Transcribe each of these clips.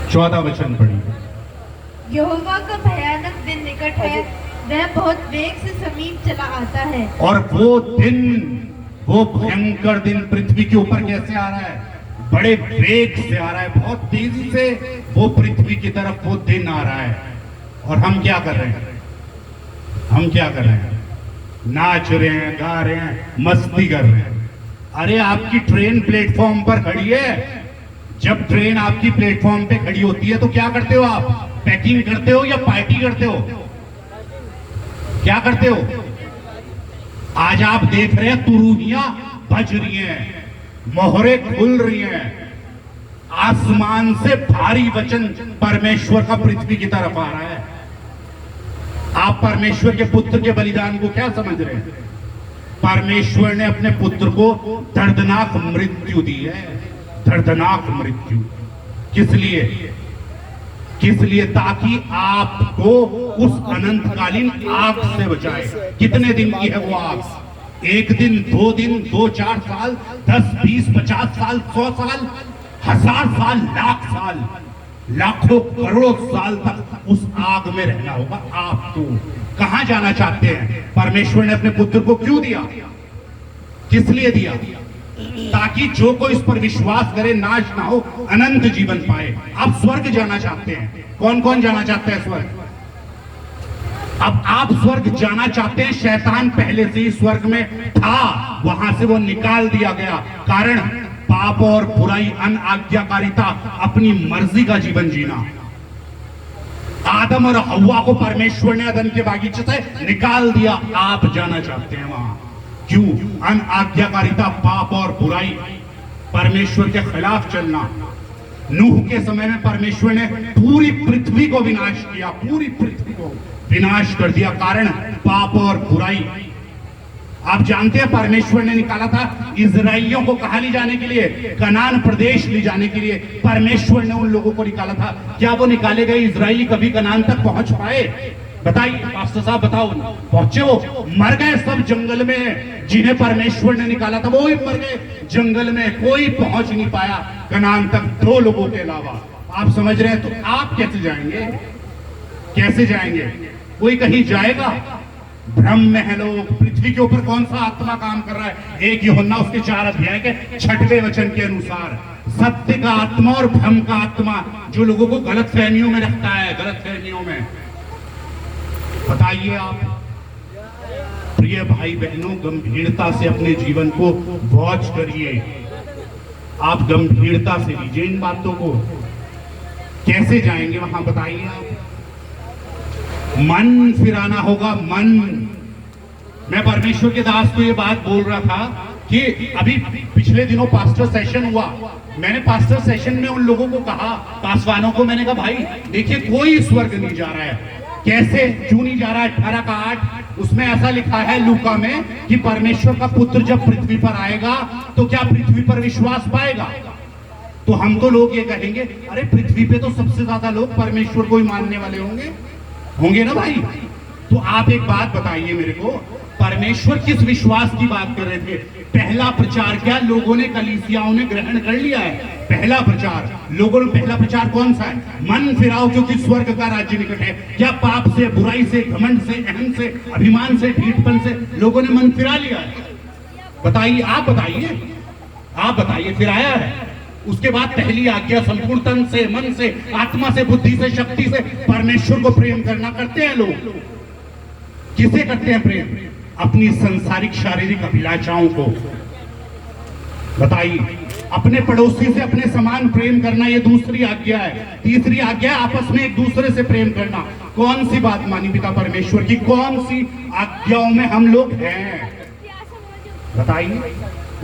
14 वचन पढ़िए। यहोवा का भयानक दिन निकट है, वह बहुत वेग से समीप चला आता है। और वो दिन, वो भयंकर दिन पृथ्वी के ऊपर कैसे आ रहा है? बड़े वेग से आ रहा है, बहुत तेजी से वो पृथ्वी की तरफ वो दिन आ रहा है। और हम क्या कर रहे हैं? हम क्या कर रहे हैं? नाच रहे हैं, गा रहे हैं, मस्ती कर रहे हैं। अरे आपकी ट्रेन प्लेटफॉर्म पर खड़ी है। जब ट्रेन आपकी प्लेटफॉर्म पे खड़ी होती है तो क्या करते हो आप? पैकिंग करते हो या पार्टी करते हो? क्या करते हो? आज आप देख रहे हैं तुरुहियां बज रही हैं, मोहरे खुल रही हैं, आसमान से भारी वचन परमेश्वर का पृथ्वी की तरफ आ रहा है। आप परमेश्वर के पुत्र के बलिदान को क्या समझ रहे हैं? परमेश्वर ने अपने पुत्र को दर्दनाक मृत्यु दी है, दर्दनाक मृत्यु। किस लिए? किस लिए? ताकि आपको उस अनंतकालीन आग से बचाए। कितने दिन की है वो आग? 1 दिन, 2 दिन, 2, 4 साल, 10, 20, 50 साल, 100 साल, 1000 साल, लाख साल, लाखों करोड़ों साल तक उस आग में रहना होगा आपको। कहां जाना चाहते हैं? परमेश्वर ने अपने पुत्र को क्यों दिया? किस लिए दिया? ताकि जो कोई इस पर विश्वास करे नाश ना हो, अनंत जीवन पाए। आप स्वर्ग जाना चाहते हैं? कौन कौन जाना चाहते हैं स्वर्ग? अब आप स्वर्ग जाना चाहते हैं। शैतान पहले से ही स्वर्ग में था, वहां से वो निकाल दिया गया। कारण पाप और बुराई, अनआज्ञाकारिता, अपनी मर्जी का जीवन जीना। आदम और हव्वा को परमेश्वर ने अदन के बागीचे से निकाल दिया। आप जाना चाहते हैं वहां। क्यों? अनआज्ञाकारिता, पाप और बुराई, परमेश्वर के खिलाफ चलना। नूह के समय में परमेश्वर ने पूरी पृथ्वी को विनाश किया, पूरी पृथ्वी को विनाश कर दिया। कारण पाप और बुराई। आप जानते हैं परमेश्वर ने निकाला था इजराइलियों को कहां ले जाने के लिए? कनान प्रदेश ले जाने के लिए परमेश्वर ने उन लोगों को निकाला था। क्या वो निकाले गए इजराइली कभी कनान तक पहुंच पाए? बताइए पास्टर साहब, बताओ। पहुंचे? वो मर गए सब जंगल में। जिन्हें परमेश्वर ने निकाला था वो ही मर गए जंगल में। कोई पहुंच नहीं पाया कनान तक, 2 लोगों के अलावा। आप समझ रहे हैं? तो आप कैसे जाएंगे? कैसे जाएंगे? कोई कहीं जाएगा? भ्रम में है लोग। पृथ्वी के ऊपर कौन सा आत्मा काम कर रहा है? 1 यूहन्ना उसके 4 अध्याय के 6वें वचन के अनुसार सत्य का आत्मा और भ्रम का आत्मा, जो लोगों को गलत फहमियों में रखता है, गलत फहमियों में। बताइए आप। प्रिय भाई बहनों, गंभीरता से अपने जीवन को वॉच करिए। आप गंभीरता से लीजिए इन बातों को। कैसे जाएंगे वहां? बताइए आप। मन फिराना होगा, मन। मैं परमेश्वर के दास को ये बात बोल रहा था कि अभी पिछले दिनों पास्टर सेशन हुआ। मैंने पास्टर सेशन में उन लोगों को कहा, पासवानों को, मैंने कहा भाई देखिए, कोई स्वर्ग नहीं जा रहा है। कैसे? क्यों नहीं जा रहा है? 18 का 8 उसमें ऐसा लिखा है लूका में कि परमेश्वर का पुत्र जब पृथ्वी पर आएगा तो क्या पृथ्वी पर विश्वास पाएगा? तो हम तो लोग ये कहेंगे, अरे पृथ्वी पे तो सबसे ज्यादा लोग परमेश्वर को ही मानने वाले होंगे ना भाई। तो आप एक बात बताइए मेरे को, परमेश्वर किस विश्वास की बात कर रहे थे? पहला प्रचार क्या लोगों ने, कलीसियाओं ने ग्रहण कर लिया है? पहला प्रचार लोगों ने, पहला प्रचार कौन सा है? मन फिराओ क्योंकि स्वर्ग का राज्य निकट है। क्या पाप से, बुराई से, घमंड से, अहम से, अभिमान से, ढीठपन से लोगों ने मन फिरा लिया है? बताइए, आप बताइए, आप बताइए, फिराया है? उसके बाद पहली आज्ञा संपूर्ण तन से, मन से, आत्मा से, बुद्धि से, शक्ति से परमेश्वर को प्रेम करना। करते हैं लोग? किसे करते हैं प्रेम? अपनी संसारिक शारीरिक अभिलाषाओं को। बताइए। अपने पड़ोसी से अपने समान प्रेम करना, ये दूसरी आज्ञा है। तीसरी आज्ञा है आपस में एक दूसरे से प्रेम करना। कौन सी बात मानी पिता परमेश्वर की? कौन सी आज्ञाओं में हम लोग हैं? बताइए।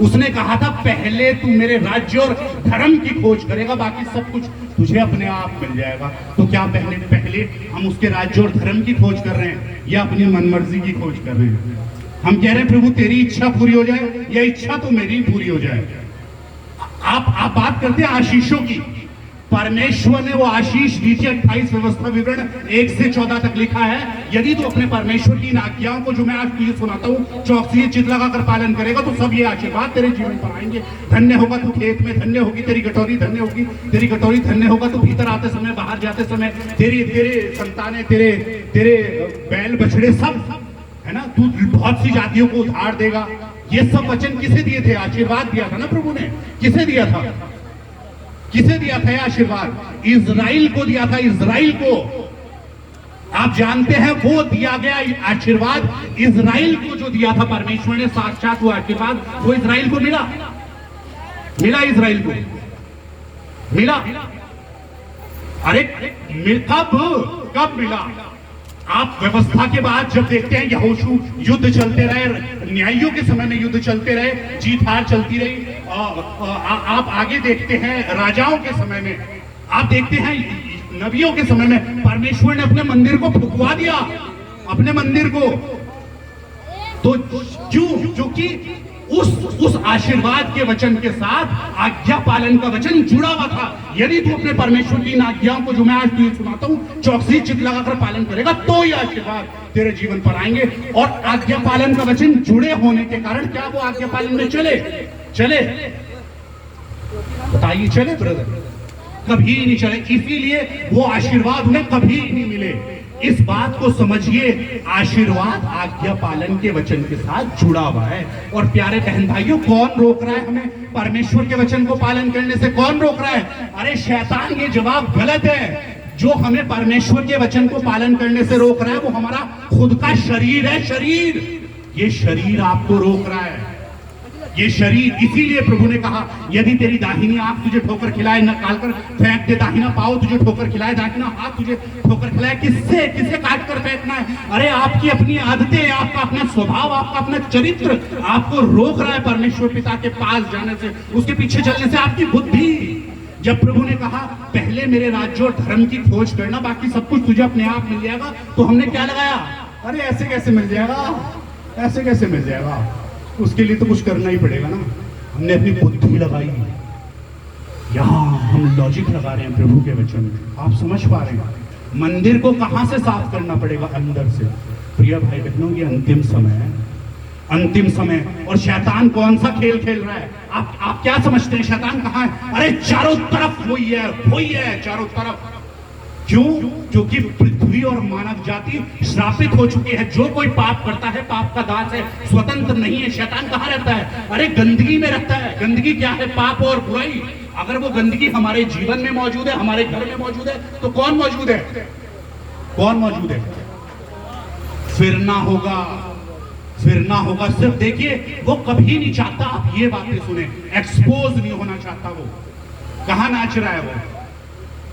उसने कहा था पहले तू मेरे राज्य और धर्म की खोज करेगा, बाकी सब कुछ तुझे अपने आप मिल जाएगा। तो क्या पहले हम उसके राज्य और धर्म की खोज कर रहे हैं या अपनी मनमर्जी की खोज कर रहे हैं? हम कह रहे हैं प्रभु तेरी इच्छा पूरी हो जाए, या इच्छा तो मेरी पूरी हो जाए। आप बात करते हैं आशीषों की। परमेश्वर ने वो आशीष नीचे 28 व्यवस्था विवरण 1 से 14 तक लिखा है, यदि तू अपने परमेश्वर की इन आज्ञाओं को जो मैं आज तुझे सुनाता हूँ चौकसी चित लगाकर पालन करेगा तो सब ये आशीर्वाद तेरे जीवन पर आएंगे। धन्य होगा तू खेत में, धन्य होगी तेरी कटोरी, धन्य होगी तेरी कटोरी, धन्य होगा तू भीतर आते समय, बाहर जाते समय, तेरे संतानें, तेरे बैल बछड़े सब, है ना, तू बहुत सी जातियों को उधार देगा। ये सब वचन किसे दिए थे? आशीर्वाद दिया था ना प्रभु ने। किसे दिया था? किसे दिया था यह आशीर्वाद? इज़राइल को दिया था। इज़राइल को आप जानते हैं वो दिया गया आशीर्वाद, इज़राइल को जो दिया था परमेश्वर ने साक्षात वो आशीर्वाद, वो इज़राइल को मिला। इज़राइल को मिला। अरे कब मिला? आप व्यवस्था के बाद जब देखते हैं यहोशू युद्ध चलते रहे, न्यायियों के समय में युद्ध चलते रहे, जीत हार चलती रही। आप आगे देखते हैं राजाओं के समय में, आप देखते हैं नबियों के समय में परमेश्वर ने अपने मंदिर को फुकवा दिया, अपने मंदिर को। तो क्योंकि उस आशीर्वाद के वचन के साथ आज्ञा पालन का वचन जुड़ा हुआ था। यदि तू अपने परमेश्वर की इन आज्ञाओं को जो मैं आज तुझे सुनाता हूं चौकसी चित लगाकर पालन करेगा तो ये आशीर्वाद तेरे जीवन पर आएंगे। और आज्ञा पालन का वचन जुड़े होने के कारण क्या वो आज्ञा पालन में चले बताइए, चले ब्रदर? कभी नहीं चले। इसीलिए वो आशीर्वाद उन्हें कभी नहीं मिले। इस बात को समझिए, आशीर्वाद आज्ञा पालन के वचन के साथ जुड़ा हुआ है। और प्यारे बहन भाइयों, कौन रोक रहा है हमें परमेश्वर के वचन को पालन करने से? कौन रोक रहा है? अरे शैतान। ये जवाब गलत है। जो हमें परमेश्वर के वचन को पालन करने से रोक रहा है वो हमारा खुद का शरीर है। शरीर, ये शरीर आपको रोक रहा है, ये शरीर। इसीलिए प्रभु ने कहा यदि तेरी दाहिनी आंख तुझे ठोकर खिलाए, निकाल कर फेंक दे। दाहिना पाँव तुझे ठोकर खिलाए, दाहिना हाथ तुझे ठोकर खिलाए। किससे काट कर फेंकना है? अरे आपकी अपनी आदतें, आपका अपना स्वभाव, आपका अपना चरित्र आपको रोक रहा है परमेश्वर पिता के पास जाने से, उसके पीछे चलने से। आपकी बुद्धि, जब प्रभु ने कहा पहले मेरे राज्य और धर्म की खोज करना, बाकी सब कुछ तुझे अपने आप मिल जाएगा, तो हमने क्या लगाया? अरे ऐसे कैसे मिल जाएगा, ऐसे कैसे मिल जाएगा? उसके लिए तो कुछ करना ही पड़ेगा ना। हमने अपनी बुद्धि लगाई, यहां हम लॉजिक लगा रहे हैं प्रभु के वचन में। आप समझ पा रहे हैं? मंदिर को कहां से साफ करना पड़ेगा? अंदर से। प्रिय भाई बहनों, ये अंतिम समय है, अंतिम समय। और शैतान कौन सा खेल खेल रहा है? आप क्या समझते हैं शैतान कहां है? अरे चारों तरफ वही है चारों तरफ। क्यों? क्योंकि पृथ्वी और मानव जाति श्रापित हो चुकी है। जो कोई पाप करता है पाप का दास है, स्वतंत्र नहीं है। शैतान कहाँ रहता है? अरे गंदगी में रहता है। गंदगी क्या है? पाप और बुराई। अगर वो गंदगी हमारे जीवन में मौजूद है, हमारे घर में मौजूद है, तो कौन मौजूद है? कौन मौजूद है? फिरना होगा। सिर्फ देखिए, वो कभी नहीं चाहता आप ये बातें सुने, एक्सपोज नहीं होना चाहता। वो कहाँ नाच रहा है? वो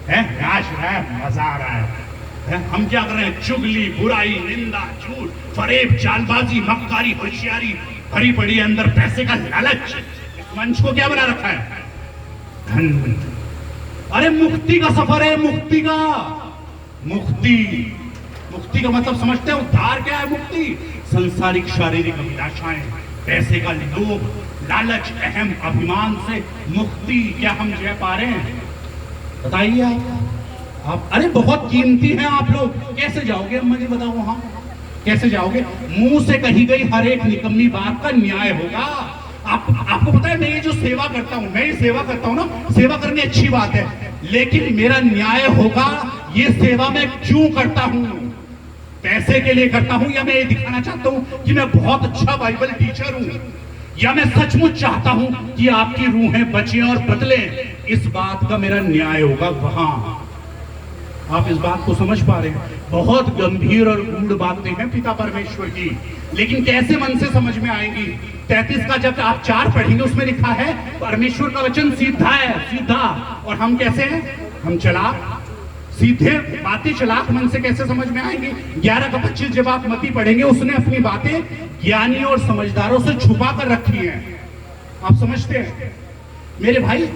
नाच रहा है, मजा आ रहा है। हम क्या कर रहे हैं? चुगली, बुराई, निंदा, झूठ, फरेब, चालबाजी, मक्कारी, होशियारी भरी पड़ी है अंदर, पैसे का लालच। इस मंच को क्या बना रखा है? धन। अरे मुक्ति का सफर है, मुक्ति का मतलब समझते हैं? उद्धार क्या है? मुक्ति। संसारिक शारीरिक अभिलाषाएं, पैसे का लोभ, लालच, अहम, अभिमान से मुक्ति क्या हम जी पा रहे हैं? बताइए आप। अरे बहुत कीमती हैं आप लोग। कैसे जाओगे? अब मुझे बताओ, वहां कैसे जाओगे? मुंह से कही गई हर एक निकम्मी बात का न्याय होगा। आपको पता है, मैं ये जो सेवा करता हूं, मैं ये सेवा करता हूं ना, सेवा करनी अच्छी बात है, लेकिन मेरा न्याय होगा ये सेवा मैं क्यों करता हूं? पैसे के लिए करता हूं, या मैं ये दिखाना चाहता हूं कि मैं बहुत अच्छा बाइबल टीचर हूं, या मैं सचमुच चाहता हूं कि आपकी रूहें बचें और बदलें? इस बात का मेरा न्याय होगा वहां। आप इस बात को समझ पा रहे हैं? बहुत गंभीर और गूढ़ बातें हैं पिता परमेश्वर की, लेकिन कैसे मन से समझ में आएंगी? 33 का जब आप 4 पढ़ेंगे, उसमें लिखा है परमेश्वर का वचन सीधा है, सीधा। और हम कैसे हैं? हम चालाक। सीधे बातें चालाक मन से कैसे समझ में आएंगी? 11 का 25 जब आप मती पढ़ेंगे, उसने अपनी बातें ज्ञानी और समझदारों से छुपा कर रखी हैं। आप समझते हैं मेरे भाई?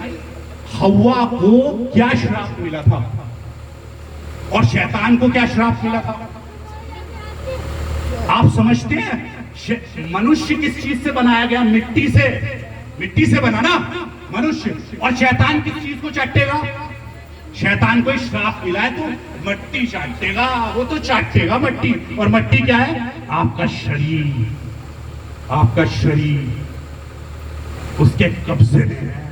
हव्वा को क्या श्राप मिला था और शैतान को क्या श्राप मिला था? आप समझते हैं? मनुष्य किस चीज से बनाया गया? मिट्टी से बना ना मनुष्य। और शैतान किस चीज को चाटेगा? शैतान को श्राप मिला है तो मट्टी चाटेगा, वो तो चाटेगा मट्टी। और मट्टी क्या है? आपका शरीर, आपका शरीर उसके कब्जे में है।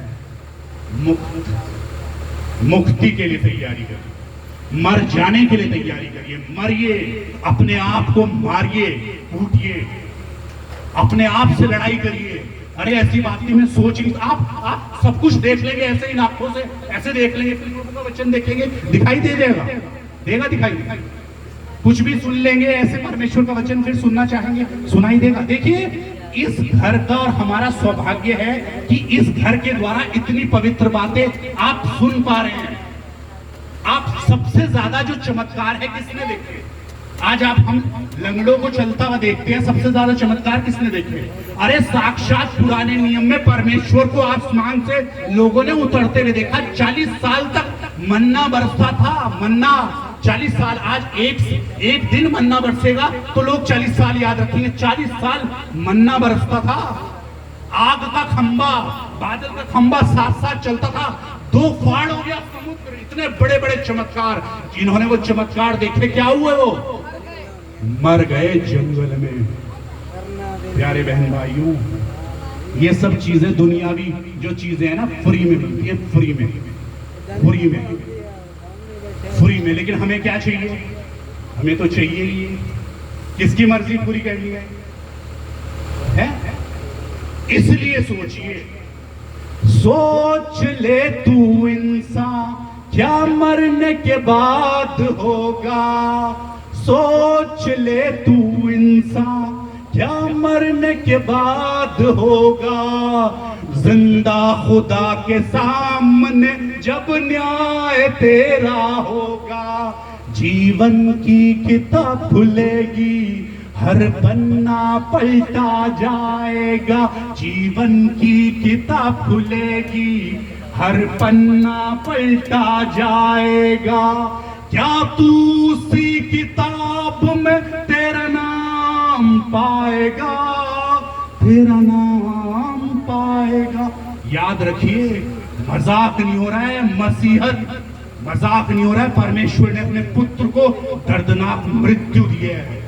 मुक्ति के लिए तैयारी करिए, मर जाने के लिए तैयारी करिए। मरिए, अपने आप को मारिए, कूटिए, अपने आप से लड़ाई करिए। अरे ऐसी बात नहीं, मैं सोच रही, आप सब कुछ देख लेंगे ऐसे ही आंखों से, ऐसे देख लेंगे, फिल्मों का वचन देखेंगे, दिखाई दे जाएगा, देगा दिखाई, कुछ भी सुन लेंगे ऐसे परमेश्वर का वचन, फिर सुनना चाहेंगे, सुनाई देगा। देखिए, इस घर का और हमारा सौभाग्य है कि इस घर के द्वारा इतनी पवित्र बातें आप सुन पा रहे हैं। आप सबसे ज्यादा जो चमत्कार है किसने देखे? आज हम लंगड़ों को चलता हुआ देखते हैं, सबसे ज्यादा चमत्कार किसने देखे? अरे साक्षात पुराने नियम में परमेश्वर को आसमान से लोगों ने उतरते हुए देखा। 40 साल तक मन्ना बरसता था, मन्ना 40 साल। आज एक दिन मन्ना बरसेगा तो लोग 40 साल याद रखेंगे। 40 साल मन्ना बरसता था। आग का खंबा, बादल का खंबा साथ साथ चलता था। 2 फाड़ हो गया समुद्र। इतने बड़े बड़े चमत्कार, जिन्होंने वो चमत्कार देखे, क्या हुए? वो मर गए जंगल में। प्यारे बहन भाइयों, ये सब चीजें दुनियावी जो चीजें हैं ना, फ्री में मिलती है, फ्री में। लेकिन हमें क्या चाहिए? हमें तो चाहिए ही किसकी मर्जी पूरी करनी है? इसलिए सोचिए, सोच ले तू इंसान, क्या मरने के बाद होगा। सोच ले तू इंसान, क्या मरने के बाद होगा। जिंदा खुदा के सामने जब न्याय तेरा होगा। जीवन की किताब खुलेगी, हर पन्ना पलटा जाएगा। जीवन की किताब खुलेगी, हर पन्ना पलटा जाएगा। क्या तू उसी किताब में तेरा नाम पाएगा? तेरा नाम पाएगा। याद रखिए, मजाक नहीं हो रहा है, मसीहत मजाक नहीं हो रहा है। परमेश्वर ने अपने पुत्र को दर्दनाक मृत्यु दी है।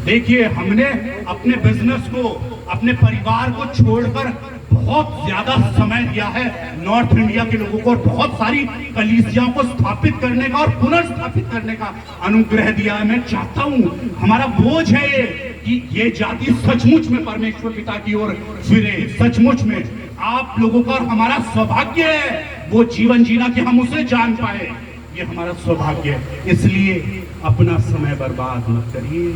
देखिए, हमने अपने बिजनेस को, अपने परिवार को छोड़कर बहुत ज्यादा समय दिया है नॉर्थ इंडिया के लोगों को, और बहुत सारी कलीसियाओं को स्थापित करने का और पुनर्स्थापित करने का अनुग्रह दिया है। मैं चाहता हूं, हमारा बोझ है ये कि ये जाति सचमुच में परमेश्वर पिता की ओर फिरे। सचमुच में आप लोगों का और हमारा सौभाग्य है वो जीवन जीना कि हम उसे जान पाए। ये हमारा सौभाग्य है। इसलिए अपना समय बर्बाद मत करिए,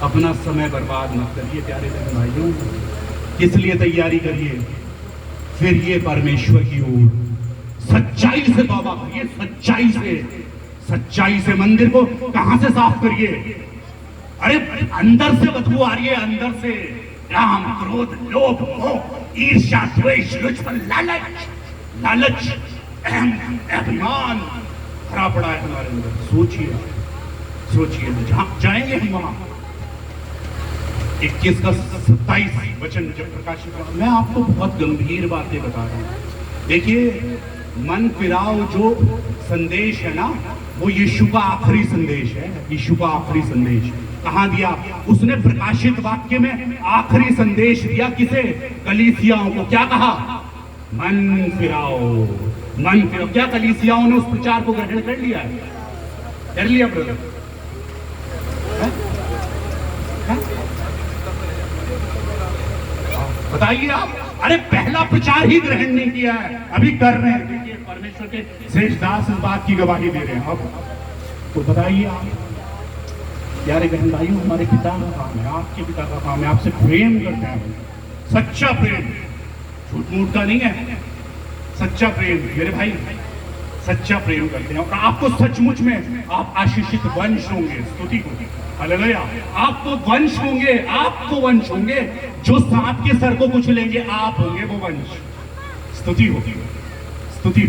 अपना समय बर्बाद मत करिए प्यारे बहन भाइयों। इसलिए तैयारी करिए, फिर ये परमेश्वर की ओर सच्चाई से तौबा करिए, सच्चाई से मंदिर को कहां से साफ करिए? अरे अंदर से बदबू आ रही है, अंदर से काम, क्रोध, लोभ, मोह, ईर्ष्या, द्वेष, लुचपन, लालच, अभिमान भरा पड़ा है हमारे अंदर। सोचिए जहां जाएंगे हम वहां 21 का 27 वचन जब प्रकाशित हुआ। मैं आपको बहुत गंभीर बातें बता रहा हूं। देखिए, मन फिराओ जो संदेश है ना, वो यीशु का आखिरी संदेश है। यीशु का आखिरी संदेश कहां दिया? उसने प्रकाशित वाक्य में आखिरी संदेश दिया। किसे? कलीसियाओं को। क्या कहा? मन फिराओ, मन फिराओ। क्या कलीसियाओं ने उस प्रचार को ग्रहण कर लिया है? कर लिया ब्रदर? बताइए आप। अरे पहला प्रचार ही ग्रहण नहीं किया है, अभी कर रहे हैं। देखिए, परमेश्वर के श्रेष्ठ दास इस बात की गवाही दे रहे हैं। अब तो बताइए आप, प्यारे बहन भाइयों, हमारे पिता का काम है, आपके पिता का काम है, आपसे प्रेम करते हैं। सच्चा प्रेम, झूठ मूठ का नहीं है, सच्चा प्रेम मेरे भाई, सच्चा प्रेम करते हैं। और आपको सचमुच में आप आशीषित वंश होंगे। स्तुति को हालेलुया। आपको वंश होंगे, आपको वंश होंगे जो सांप के सर को कुचलेंगे, आप होंगे वो वंश। स्तुति होगी, स्तुति।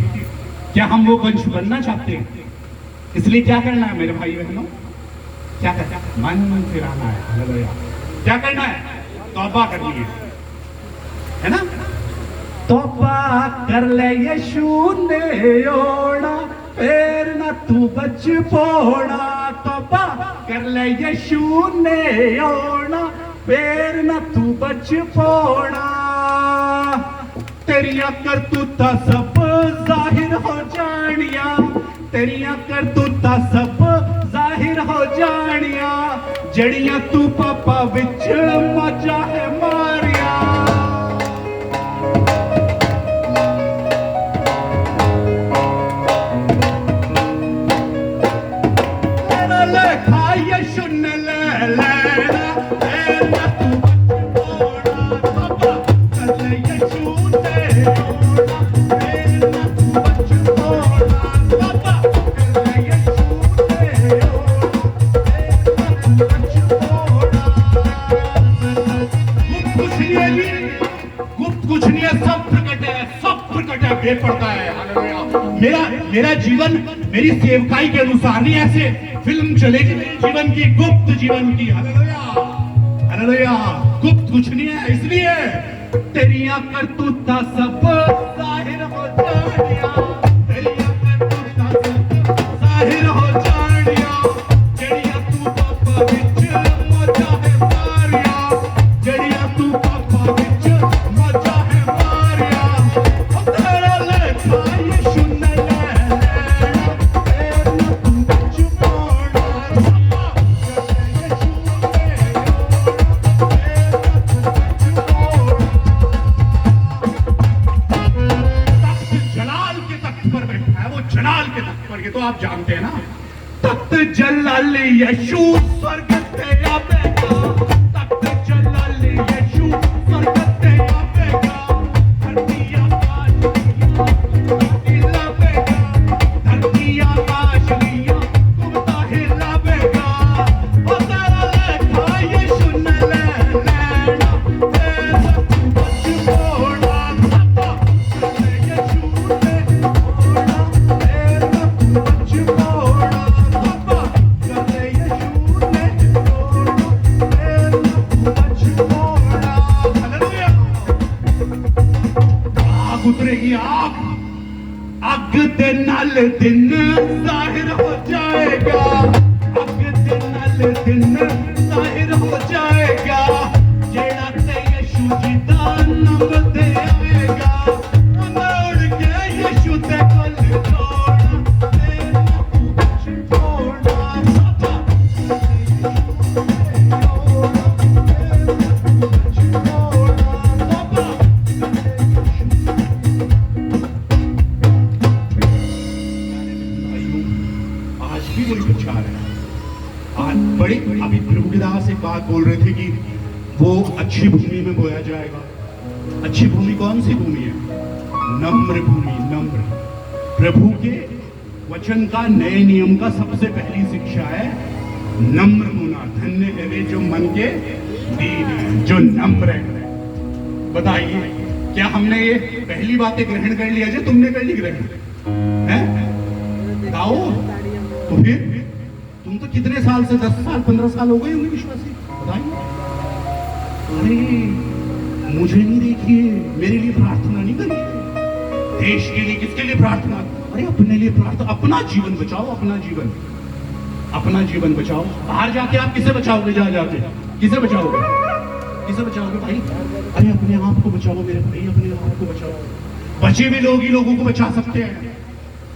क्या हम वो वंश बनना चाहते हैं? इसलिए क्या करना है मेरे भाई बहनों? क्या करना है? मन फिराना है। हालेलुया। क्या करना है? तौबा करनी है ना? तौबा कर ले यीशु ने ओड़ा, फिर न तू बच पोड़ा। तौबा कर ले यीशु ने ओड़ा, फिर न तू बच पोड़ा। तेरिया करतूता सब जाहिर हो जानिया, तेरिया करतूता सब जाहिर हो जानिया, जड़ियां तू पापा विच मजा है मारिया। तेरा लेखा यीशु ने ले लेना, तेरा तू बच पोड़ा। तौबा कर ले यीशु ने ओड़ा, तेरा तू बच पोड़ा। तौबा कर ले यीशु ने ओड़ा, तेरा तू बच पोड़ा। गुप्त कुछ नहीं है जी, गुप्त कुछ नहीं है, सब प्रकट है, सब प्रकट है, बेपरदा है। हालेलुया। मेरा जीवन मेरी सेवकाई के अनुसार नहीं, ऐसे फिल्म चलेगी मेरे जीवन की, गुप्त जीवन की। Hallelujah, hallelujah. गुप्त कुछ नहीं है, इसलिए तेरिया करतूता सब जाहिर हो जानिया, तेरिया करतूता सब जाहिर हो जानिया, जड़िया तू पापा विच मजा है मारिया, जड़िया तू पापा विच मजा है मारिया। ओ तेरा लेखा यीशु ने ले लेना, तेरा तू बच पोड़ा। तौबा कर ले यीशु ने ओड़ा, तेरा तू बच पोड़ा। तख्त जलाल के तख्त पर बैठा है वो, जलाल के तख्त पर, ये तो आप जानते हैं ना। तख्त जलाल यीशु स्वर्ग से आवेगा, तख्त जलाल यीशु स्वर्ग से आवेगा। धरती आकाश हिलावेगा, धरती आकाश घूमता हिलावेगा। ओ तेरा लेखा यीशु ने ले लेना, तेरा तू बच पोड़ा। तौबा कर ले यीशु ने ओड़ा, तेरा तू बच पोड़ा। तौबा कर ले यीशु ने ओड़ा, तेरा तू बच पोड़ा। हालेलुया। आग उतरेगी, आग, अग दे नाल दिन जाहिर हो जाएगा, अग दे नाल दिन जाहिर हो जाएगा। जेड़ा ते यीशु जी दा नाम दे आएगा, उड़ के यीशु ते कोल जोड़ा, तेरा तू बच पोड़ा। तौबा कर ले यीशु ने ओड़ा, तेरा तू बच पोड़ा। तौबा कर ले यीशु। आज भी वही प्रचार है। आज बड़े अभी प्रभु के दास एक बात बोल रहे थे कि वो अच्छी भूमि में बोया जाएगा। अच्छी भूमि कौन सी भूमि है? नम्र भूमि, नम्र। प्रभु के वचन का, नए नियम का सबसे पहली शिक्षा है नम्र होना। धन्य है वे जो मन के दीन हैं, जो नम्र है। बताइए, क्या हमने ये पहली बातें ग्रहण कर लिया जो तुमने कर ली ग्रहण है? बताओ तो फिर तुम तो कितने साल से, 10 साल 15 साल हो गए होंगे विश्वासी। बताइए। अरे मुझे नहीं देखिए, मेरे लिए प्रार्थना नहीं करिए। देश के लिए, किसके लिए प्रार्थना? अरे अपने लिए प्रार्थना। अपना जीवन बचाओ, अपना जीवन, अपना जीवन बचाओ। बाहर जाके आप किसे बचाओगे? जा जाके किसे बचाओगे? किसे बचाओगे भाई? अरे अपने आप को बचाओ मेरे भाई, अपने आप को बचाओ। बचे हुए लोग ही लोगों को बचा सकते हैं।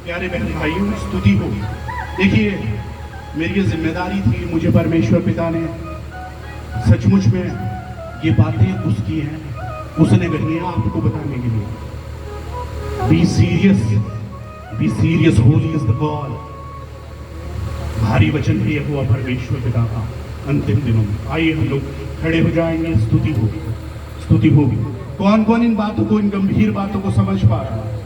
प्यारे बहन भाइयों, स्तुति हो। देखिए, मेरी ये जिम्मेदारी थी, मुझे परमेश्वर पिता ने सचमुच में ये बातें उसकी हैं, उसने कही है आपको बताने के लिए। Be serious, Holi is the God. भारी वचन है यहोवा परमेश्वर पिता का अंतिम दिनों में। आइए हम लोग खड़े हो जाएंगे, स्तुति होगी, स्तुति होगी। कौन कौन इन बातों को, इन गंभीर बातों को समझ पा रहा है?